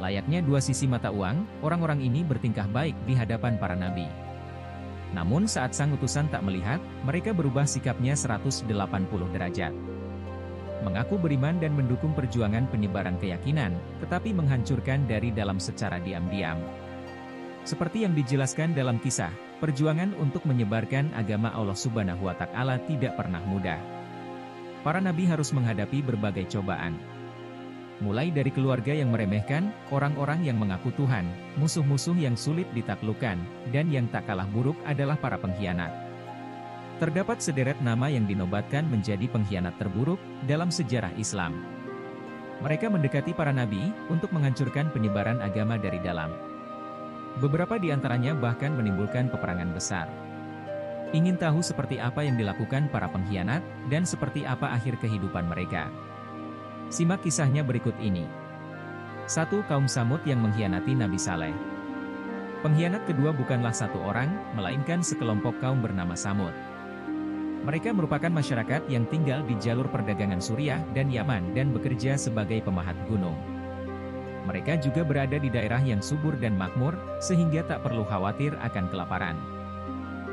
Layaknya dua sisi mata uang, orang-orang ini bertingkah baik di hadapan para nabi. Namun saat sang utusan tak melihat, mereka berubah sikapnya 180 derajat. Mengaku beriman dan mendukung perjuangan penyebaran keyakinan, tetapi menghancurkan dari dalam secara diam-diam. Seperti yang dijelaskan dalam kisah, perjuangan untuk menyebarkan agama Allah Subhanahu wa Ta'ala tidak pernah mudah. Para nabi harus menghadapi berbagai cobaan. Mulai dari keluarga yang meremehkan, orang-orang yang mengaku Tuhan, musuh-musuh yang sulit ditaklukkan, dan yang tak kalah buruk adalah para pengkhianat. Terdapat sederet nama yang dinobatkan menjadi pengkhianat terburuk dalam sejarah Islam. Mereka mendekati para nabi untuk menghancurkan penyebaran agama dari dalam. Beberapa di antaranya bahkan menimbulkan peperangan besar. Ingin tahu seperti apa yang dilakukan para pengkhianat, dan seperti apa akhir kehidupan mereka? Simak kisahnya berikut ini. 1. Kaum Tsamud yang mengkhianati Nabi Saleh. Pengkhianat kedua bukanlah satu orang, melainkan sekelompok kaum bernama Tsamud. Mereka merupakan masyarakat yang tinggal di jalur perdagangan Suriah dan Yaman dan bekerja sebagai pemahat gunung. Mereka juga berada di daerah yang subur dan makmur, sehingga tak perlu khawatir akan kelaparan.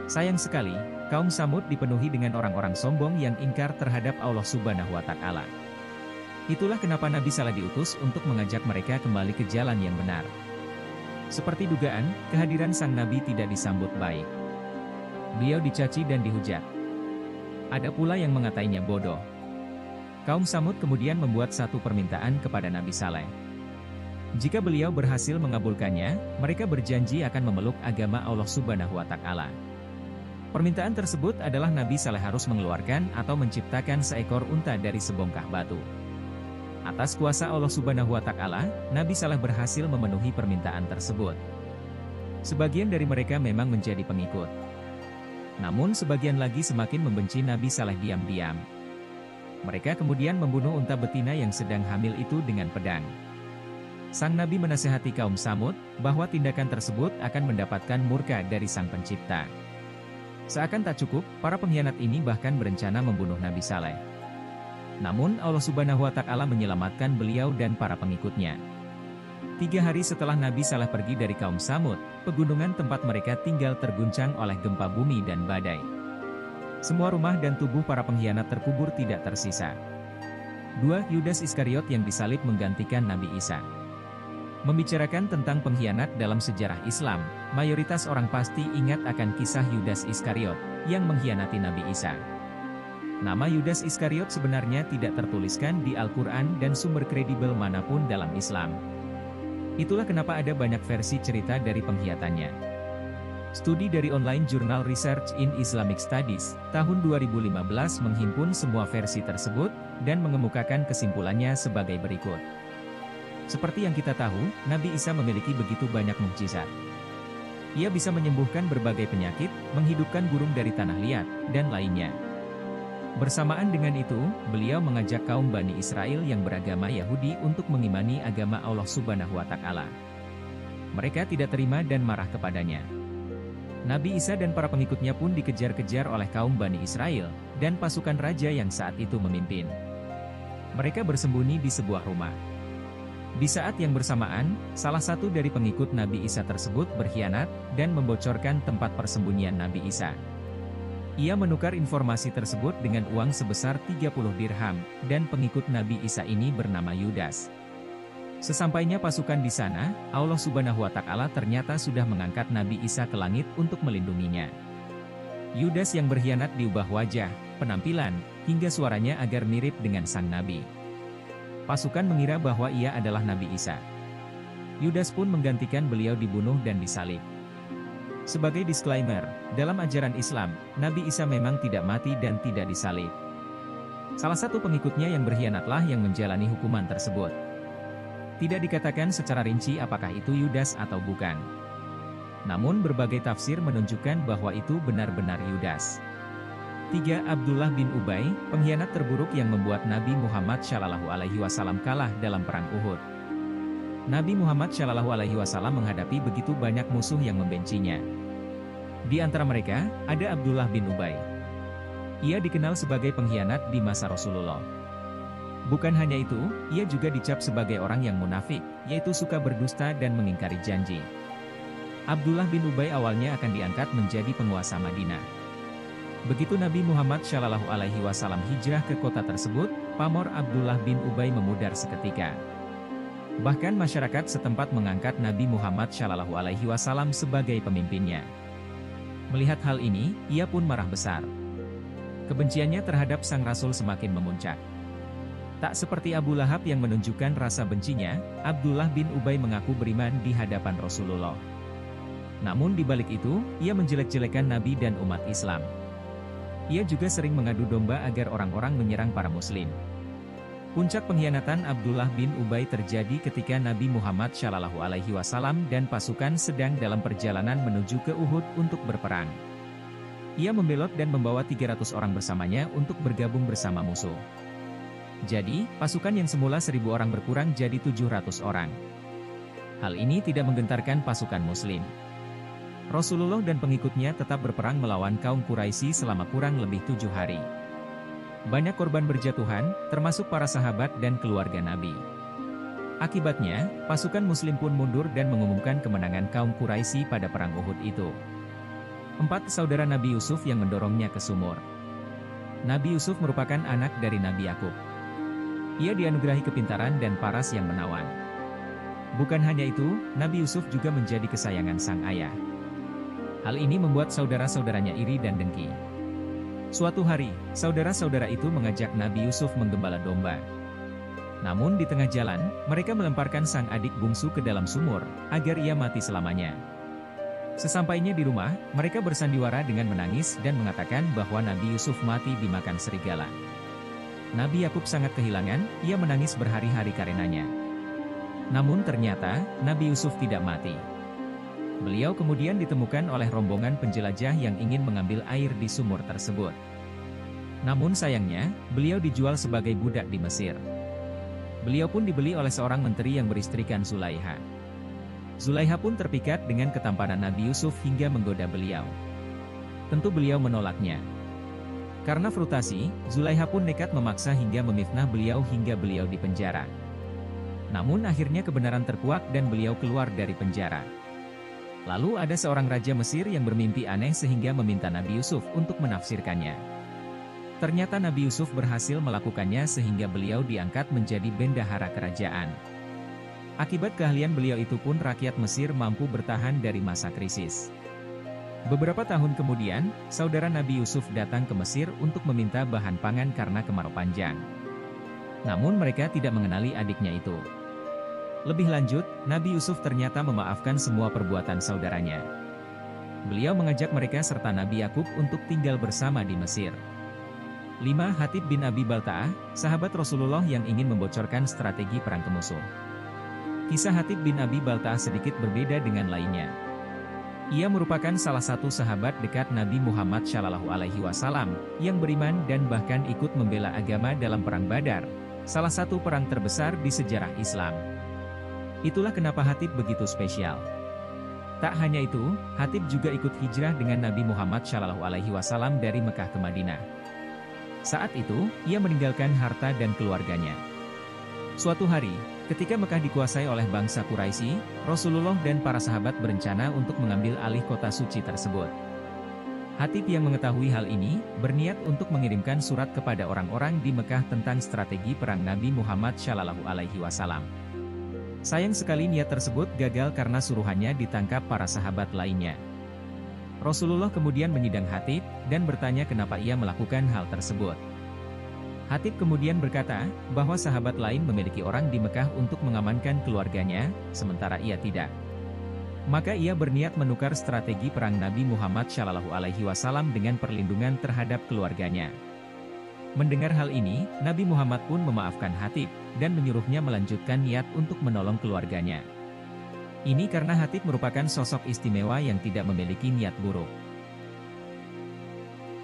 Sayang sekali, kaum Tsamud dipenuhi dengan orang-orang sombong yang ingkar terhadap Allah Subhanahu wa Ta'ala. Itulah kenapa Nabi Saleh diutus untuk mengajak mereka kembali ke jalan yang benar. Seperti dugaan, kehadiran sang Nabi tidak disambut baik. Beliau dicaci dan dihujat. Ada pula yang mengatainya bodoh. Kaum Tsamud kemudian membuat satu permintaan kepada Nabi Saleh. Jika beliau berhasil mengabulkannya, mereka berjanji akan memeluk agama Allah Subhanahu wa Ta'ala. Permintaan tersebut adalah Nabi Saleh harus mengeluarkan atau menciptakan seekor unta dari sebongkah batu. Atas kuasa Allah Subhanahu wa Ta'ala, Nabi Saleh berhasil memenuhi permintaan tersebut. Sebagian dari mereka memang menjadi pengikut. Namun sebagian lagi semakin membenci Nabi Saleh diam-diam. Mereka kemudian membunuh unta betina yang sedang hamil itu dengan pedang. Sang Nabi menasihati kaum Tsamud bahwa tindakan tersebut akan mendapatkan murka dari Sang Pencipta. Seakan tak cukup, para pengkhianat ini bahkan berencana membunuh Nabi Saleh. Namun Allah Subhanahu wa Ta'ala menyelamatkan beliau dan para pengikutnya. 3 hari setelah Nabi Saleh pergi dari kaum Tsamud, pegunungan tempat mereka tinggal terguncang oleh gempa bumi dan badai. Semua rumah dan tubuh para pengkhianat terkubur tidak tersisa. 2. Yudas Iskariot yang disalib menggantikan Nabi Isa. Membicarakan tentang pengkhianat dalam sejarah Islam, mayoritas orang pasti ingat akan kisah Yudas Iskariot yang mengkhianati Nabi Isa. Nama Yudas Iskariot sebenarnya tidak tertuliskan di Al-Quran dan sumber kredibel manapun dalam Islam. Itulah kenapa ada banyak versi cerita dari pengkhianatannya. Studi dari online jurnal Research in Islamic Studies, tahun 2015 menghimpun semua versi tersebut, dan mengemukakan kesimpulannya sebagai berikut. Seperti yang kita tahu, Nabi Isa memiliki begitu banyak mukjizat. Ia bisa menyembuhkan berbagai penyakit, menghidupkan burung dari tanah liat, dan lainnya. Bersamaan dengan itu, beliau mengajak kaum Bani Israel yang beragama Yahudi untuk mengimani agama Allah Subhanahu wa Ta'ala. Mereka tidak terima dan marah kepadanya. Nabi Isa dan para pengikutnya pun dikejar-kejar oleh kaum Bani Israel, dan pasukan raja yang saat itu memimpin. Mereka bersembunyi di sebuah rumah. Di saat yang bersamaan, salah satu dari pengikut Nabi Isa tersebut berkhianat, dan membocorkan tempat persembunyian Nabi Isa. Ia menukar informasi tersebut dengan uang sebesar 30 dirham, dan pengikut Nabi Isa ini bernama Yudas. Sesampainya pasukan di sana, Allah Subhanahu wa Ta'ala ternyata sudah mengangkat Nabi Isa ke langit untuk melindunginya. Yudas yang berkhianat diubah wajah, penampilan, hingga suaranya agar mirip dengan sang Nabi. Pasukan mengira bahwa ia adalah Nabi Isa. Yudas pun menggantikan beliau dibunuh dan disalib. Sebagai disclaimer, dalam ajaran Islam, Nabi Isa memang tidak mati dan tidak disalib. Salah satu pengikutnya yang berkhianatlah yang menjalani hukuman tersebut. Tidak dikatakan secara rinci apakah itu Yudas atau bukan. Namun berbagai tafsir menunjukkan bahwa itu benar-benar Yudas. 3. Abdullah bin Ubay, pengkhianat terburuk yang membuat Nabi Muhammad SAW kalah dalam perang Uhud. Nabi Muhammad SAW menghadapi begitu banyak musuh yang membencinya. Di antara mereka, ada Abdullah bin Ubay. Ia dikenal sebagai pengkhianat di masa Rasulullah. Bukan hanya itu, ia juga dicap sebagai orang yang munafik, yaitu suka berdusta dan mengingkari janji. Abdullah bin Ubay awalnya akan diangkat menjadi penguasa Madinah. Begitu Nabi Muhammad Shallallahu Alaihi Wasallam hijrah ke kota tersebut, pamor Abdullah bin Ubay memudar seketika. Bahkan masyarakat setempat mengangkat Nabi Muhammad Shallallahu Alaihi Wasallam sebagai pemimpinnya. Melihat hal ini, ia pun marah besar. Kebenciannya terhadap sang Rasul semakin memuncak. Tak seperti Abu Lahab yang menunjukkan rasa bencinya, Abdullah bin Ubay mengaku beriman di hadapan Rasulullah. Namun di balik itu, ia menjelek-jelekan Nabi dan umat Islam. Ia juga sering mengadu domba agar orang-orang menyerang para muslim. Puncak pengkhianatan Abdullah bin Ubay terjadi ketika Nabi Muhammad Shallallahu Alaihi Wasallam dan pasukan sedang dalam perjalanan menuju ke Uhud untuk berperang. Ia membelot dan membawa 300 orang bersamanya untuk bergabung bersama musuh. Jadi, pasukan yang semula 1.000 orang berkurang jadi 700 orang. Hal ini tidak menggentarkan pasukan muslim. Rasulullah dan pengikutnya tetap berperang melawan kaum Quraisy selama kurang lebih 7 hari. Banyak korban berjatuhan, termasuk para sahabat dan keluarga Nabi. Akibatnya, pasukan muslim pun mundur dan mengumumkan kemenangan kaum Quraisy pada perang Uhud itu. 4 saudara Nabi Yusuf yang mendorongnya ke sumur. Nabi Yusuf merupakan anak dari Nabi Yakub. Ia dianugerahi kepintaran dan paras yang menawan. Bukan hanya itu, Nabi Yusuf juga menjadi kesayangan sang ayah. Hal ini membuat saudara-saudaranya iri dan dengki. Suatu hari, saudara-saudara itu mengajak Nabi Yusuf menggembala domba. Namun di tengah jalan, mereka melemparkan sang adik bungsu ke dalam sumur, agar ia mati selamanya. Sesampainya di rumah, mereka bersandiwara dengan menangis dan mengatakan bahwa Nabi Yusuf mati dimakan serigala. Nabi Yakub sangat kehilangan, ia menangis berhari-hari karenanya. Namun ternyata, Nabi Yusuf tidak mati. Beliau kemudian ditemukan oleh rombongan penjelajah yang ingin mengambil air di sumur tersebut. Namun sayangnya, beliau dijual sebagai budak di Mesir. Beliau pun dibeli oleh seorang menteri yang beristrikan Zulaiha. Zulaiha pun terpikat dengan ketampanan Nabi Yusuf hingga menggoda beliau. Tentu beliau menolaknya. Karena frustasi, Zulaiha pun nekat memaksa hingga memifnah beliau hingga beliau dipenjara. Namun akhirnya kebenaran terkuak dan beliau keluar dari penjara. Lalu ada seorang raja Mesir yang bermimpi aneh sehingga meminta Nabi Yusuf untuk menafsirkannya. Ternyata Nabi Yusuf berhasil melakukannya sehingga beliau diangkat menjadi bendahara kerajaan. Akibat keahlian beliau itu pun rakyat Mesir mampu bertahan dari masa krisis. Beberapa tahun kemudian, saudara Nabi Yusuf datang ke Mesir untuk meminta bahan pangan karena kemarau panjang. Namun mereka tidak mengenali adiknya itu. Lebih lanjut, Nabi Yusuf ternyata memaafkan semua perbuatan saudaranya. Beliau mengajak mereka serta Nabi Yakub untuk tinggal bersama di Mesir. 5. Hatib bin Abi Balta'ah, sahabat Rasulullah yang ingin membocorkan strategi perang ke musuh. Kisah Hatib bin Abi Balta'ah sedikit berbeda dengan lainnya. Ia merupakan salah satu sahabat dekat Nabi Muhammad Shallallahu Alaihi Wasallam yang beriman dan bahkan ikut membela agama dalam Perang Badar, salah satu perang terbesar di sejarah Islam. Itulah kenapa Hatib begitu spesial. Tak hanya itu, Hatib juga ikut hijrah dengan Nabi Muhammad Shallallahu Alaihi Wasallam dari Mekah ke Madinah. Saat itu, ia meninggalkan harta dan keluarganya. Suatu hari, ketika Mekah dikuasai oleh bangsa Quraisy, Rasulullah dan para sahabat berencana untuk mengambil alih kota suci tersebut. Hatib yang mengetahui hal ini, berniat untuk mengirimkan surat kepada orang-orang di Mekah tentang strategi perang Nabi Muhammad Shallallahu Alaihi Wasallam. Sayang sekali niat tersebut gagal karena suruhannya ditangkap para sahabat lainnya. Rasulullah kemudian menyidang Hatib, dan bertanya kenapa ia melakukan hal tersebut. Hatib kemudian berkata, bahwa sahabat lain memiliki orang di Mekah untuk mengamankan keluarganya, sementara ia tidak. Maka ia berniat menukar strategi perang Nabi Muhammad Shallallahu Alaihi Wasallam dengan perlindungan terhadap keluarganya. Mendengar hal ini, Nabi Muhammad pun memaafkan Hatib, dan menyuruhnya melanjutkan niat untuk menolong keluarganya. Ini karena Hatib merupakan sosok istimewa yang tidak memiliki niat buruk.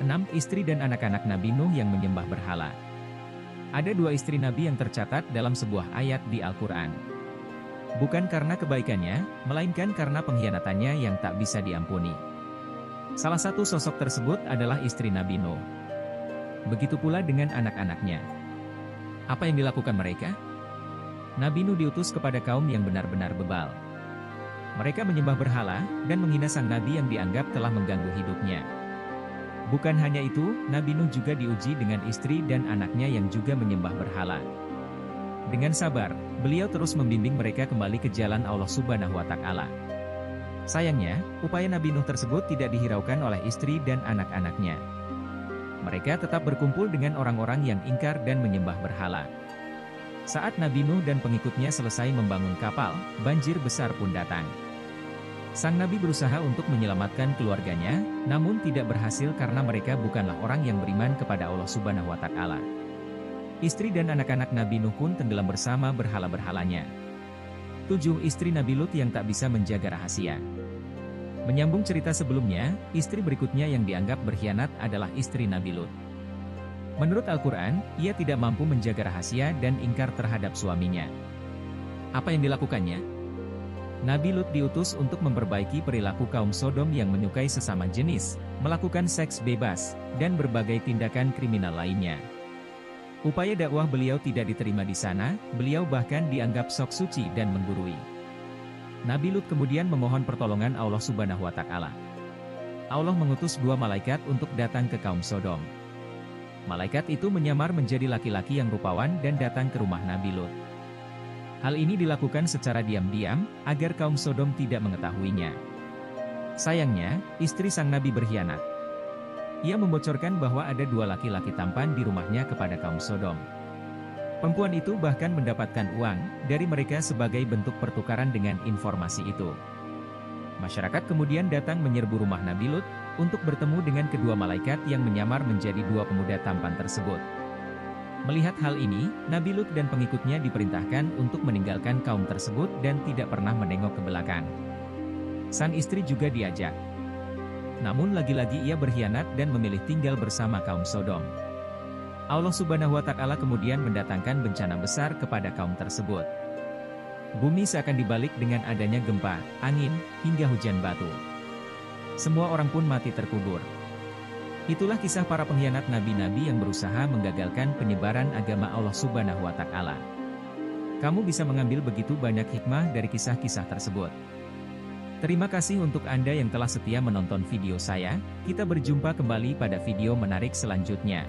6. Istri dan anak-anak Nabi Nuh yang menyembah berhala. Ada 2 istri Nabi yang tercatat dalam sebuah ayat di Al-Quran. Bukan karena kebaikannya, melainkan karena pengkhianatannya yang tak bisa diampuni. Salah satu sosok tersebut adalah istri Nabi Nuh. Begitu pula dengan anak-anaknya. Apa yang dilakukan mereka? Nabi Nuh diutus kepada kaum yang benar-benar bebal. Mereka menyembah berhala dan menghina sang nabi yang dianggap telah mengganggu hidupnya. Bukan hanya itu, Nabi Nuh juga diuji dengan istri dan anaknya yang juga menyembah berhala. Dengan sabar, beliau terus membimbing mereka kembali ke jalan Allah Subhanahu wa Ta'ala. Sayangnya, upaya Nabi Nuh tersebut tidak dihiraukan oleh istri dan anak-anaknya. Mereka tetap berkumpul dengan orang-orang yang ingkar dan menyembah berhala. Saat Nabi Nuh dan pengikutnya selesai membangun kapal, banjir besar pun datang. Sang Nabi berusaha untuk menyelamatkan keluarganya, namun tidak berhasil karena mereka bukanlah orang yang beriman kepada Allah Subhanahu wa Ta'ala. Istri dan anak-anak Nabi Nuh pun tenggelam bersama berhala-berhalanya. 7. Istri Nabi Lut yang tak bisa menjaga rahasia. Menyambung cerita sebelumnya, istri berikutnya yang dianggap berkhianat adalah istri Nabi Lut. Menurut Al-Quran, ia tidak mampu menjaga rahasia dan ingkar terhadap suaminya. Apa yang dilakukannya? Nabi Lut diutus untuk memperbaiki perilaku kaum Sodom yang menyukai sesama jenis, melakukan seks bebas, dan berbagai tindakan kriminal lainnya. Upaya dakwah beliau tidak diterima di sana, beliau bahkan dianggap sok suci dan menggurui. Nabi Lut kemudian memohon pertolongan Allah Subhanahu wa Ta'ala. Allah mengutus 2 malaikat untuk datang ke kaum Sodom. Malaikat itu menyamar menjadi laki-laki yang rupawan dan datang ke rumah Nabi Lut. Hal ini dilakukan secara diam-diam, agar kaum Sodom tidak mengetahuinya. Sayangnya, istri sang Nabi berkhianat. Ia membocorkan bahwa ada 2 laki-laki tampan di rumahnya kepada kaum Sodom. Perempuan itu bahkan mendapatkan uang dari mereka sebagai bentuk pertukaran dengan informasi itu. Masyarakat kemudian datang menyerbu rumah Nabi Lut, untuk bertemu dengan kedua malaikat yang menyamar menjadi 2 pemuda tampan tersebut. Melihat hal ini, Nabi Lut dan pengikutnya diperintahkan untuk meninggalkan kaum tersebut dan tidak pernah menengok ke belakang. Sang istri juga diajak. Namun lagi-lagi ia berkhianat dan memilih tinggal bersama kaum Sodom. Allah Subhanahu wa Ta'ala kemudian mendatangkan bencana besar kepada kaum tersebut. Bumi seakan dibalik dengan adanya gempa, angin, hingga hujan batu. Semua orang pun mati terkubur. Itulah kisah para pengkhianat nabi-nabi yang berusaha menggagalkan penyebaran agama Allah Subhanahu wa Ta'ala. Kamu bisa mengambil begitu banyak hikmah dari kisah-kisah tersebut. Terima kasih untuk Anda yang telah setia menonton video saya. Kita berjumpa kembali pada video menarik selanjutnya.